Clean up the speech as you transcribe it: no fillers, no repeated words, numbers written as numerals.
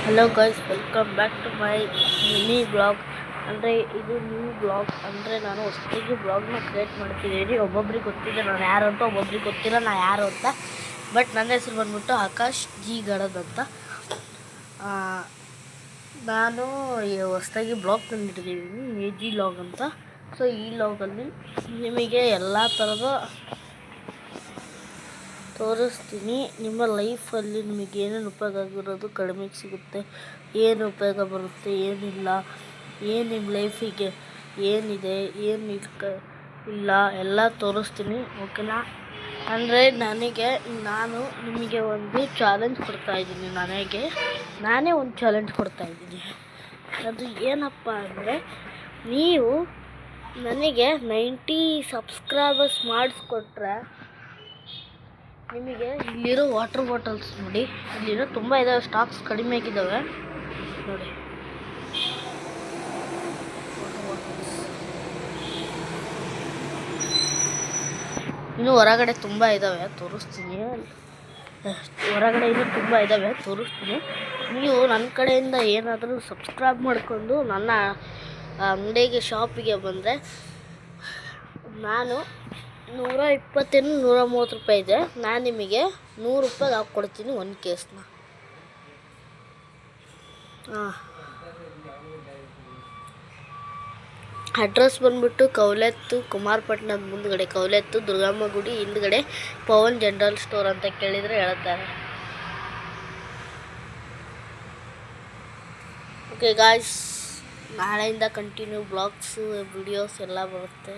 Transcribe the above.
Hello guys, welcome back to my mini blog. ಅಂದರೆ ಇದು new blog. ಅಂದರೆ ನಾನು ಹೊಸದಾಗಿ ಬ್ಲಾಗ್ನ ಕ್ರಿಯೇಟ್ ಮಾಡ್ತಿದ್ದೀನಿ. ಒಬ್ಬೊಬ್ರಿಗೆ ಗೊತ್ತಿದೆ ನಾನು ಯಾರು ಅಂತ, ಒಬ್ಬೊಬ್ರಿಗೆ ಗೊತ್ತಿಲ್ಲ ನಾನು ಯಾರು ಅಂತ. ಬಟ್ ನನ್ನ ಹೆಸರು ಬಂದ್ಬಿಟ್ಟು ಆಕಾಶ್ ಜಿ ಗಡದ್ ಅಂತ. ನಾನು ಹೊಸದಾಗಿ ಬ್ಲಾಗ್ ತಂದಿಟ್ಟಿದ್ದೀನಿ, ಎ ಜಿ ಲಾಗ್ ಅಂತ. ಸೊ ಈ ಲಾಗಲ್ಲಿ ನಿಮಗೆ ಎಲ್ಲ ಥರದ ತೋರಿಸ್ತೀನಿ. ನಿಮ್ಮ ಲೈಫಲ್ಲಿ ನಿಮಗೆ ಏನೇನು ಉಪಯೋಗ ಆಗಿರೋದು ಕಡಿಮೆಗೆ ಸಿಗುತ್ತೆ, ಏನು ಉಪಯೋಗ ಬರುತ್ತೆ, ಏನಿಲ್ಲ, ಏನು ನಿಮ್ಮ ಲೈಫಿಗೆ ಏನಿದೆ, ಏನು ಇಲ್ಲ ಎಲ್ಲ ತೋರಿಸ್ತೀನಿ. ಓಕೆನಾ? ಅಂದರೆ ನಾನು ನಿಮಗೆ ಒಂದು ಚಾಲೆಂಜ್ ಕೊಡ್ತಾಯಿದ್ದೀನಿ. ನಾನೇ ಒಂದು ಚಾಲೆಂಜ್ ಕೊಡ್ತಾಯಿದ್ದೀನಿ. ಅದು ಏನಪ್ಪ ಅಂದರೆ, ನೀವು ನನಗೆ 90 ಸಬ್ಸ್ಕ್ರೈಬರ್ಸ್ ಮಾಡಿಸ್ಕೊಟ್ರೆ ನಿಮಗೆ ಇಲ್ಲಿರೋ ವಾಟರ್ ಬಾಟಲ್ಸ್ ನೋಡಿ, ಇಲ್ಲಿರೋ ತುಂಬ ಇದ್ದಾವೆ, ಸ್ಟಾಕ್ಸ್ ಕಡಿಮೆ ಆಗಿದ್ದಾವೆ ನೋಡಿ. ಇನ್ನು ಹೊರಗಡೆ ತುಂಬ ಇದ್ದಾವೆ, ತೋರಿಸ್ತೀನಿ. ಹೊರಗಡೆ ಇನ್ನೂ ತುಂಬ ಇದ್ದಾವೆ, ತೋರಿಸ್ತೀನಿ. ನೀವು ನನ್ನ ಕಡೆಯಿಂದ ಏನಾದರೂ ಸಬ್ಸ್ಕ್ರೈಬ್ ಮಾಡಿಕೊಂಡು ನನ್ನ ಅಂಗಡಿಗೆ ಶಾಪಿಗೆ ಬಂದರೆ ನಾನು 120 130 ರೂಪಾಯಿ ಇದೆ. ನಾನು ನಿಮಗೆ 100 ರೂಪಾಯಿಗೆ ಹಾಕ್ಕೊಡ್ತೀನಿ ಒಂದು ಕೇಸ್ನ. ಅಡ್ರೆಸ್ ಬಂದ್ಬಿಟ್ಟು ಕೌಲೆತ್ತು, ಕುಮಾರಪಟ್ಟಣದ ಮುಂದ್ಗಡೆ, ಕೌಲೆತ್ತು ದುರ್ಗಮ್ಮ ಗುಡಿ ಹಿಂದ್ಗಡೆ ಪವನ್ ಜನರಲ್ ಸ್ಟೋರ್ ಅಂತ ಕೇಳಿದರೆ ಹೇಳ್ತಾರೆ. ಓಕೆ ಗಾಯ್ಸ್, ನಾಳೆಯಿಂದ ಕಂಟಿನ್ಯೂ ಬ್ಲಾಗ್ಸು ವಿಡಿಯೋಸ್ ಎಲ್ಲ ಬರುತ್ತೆ.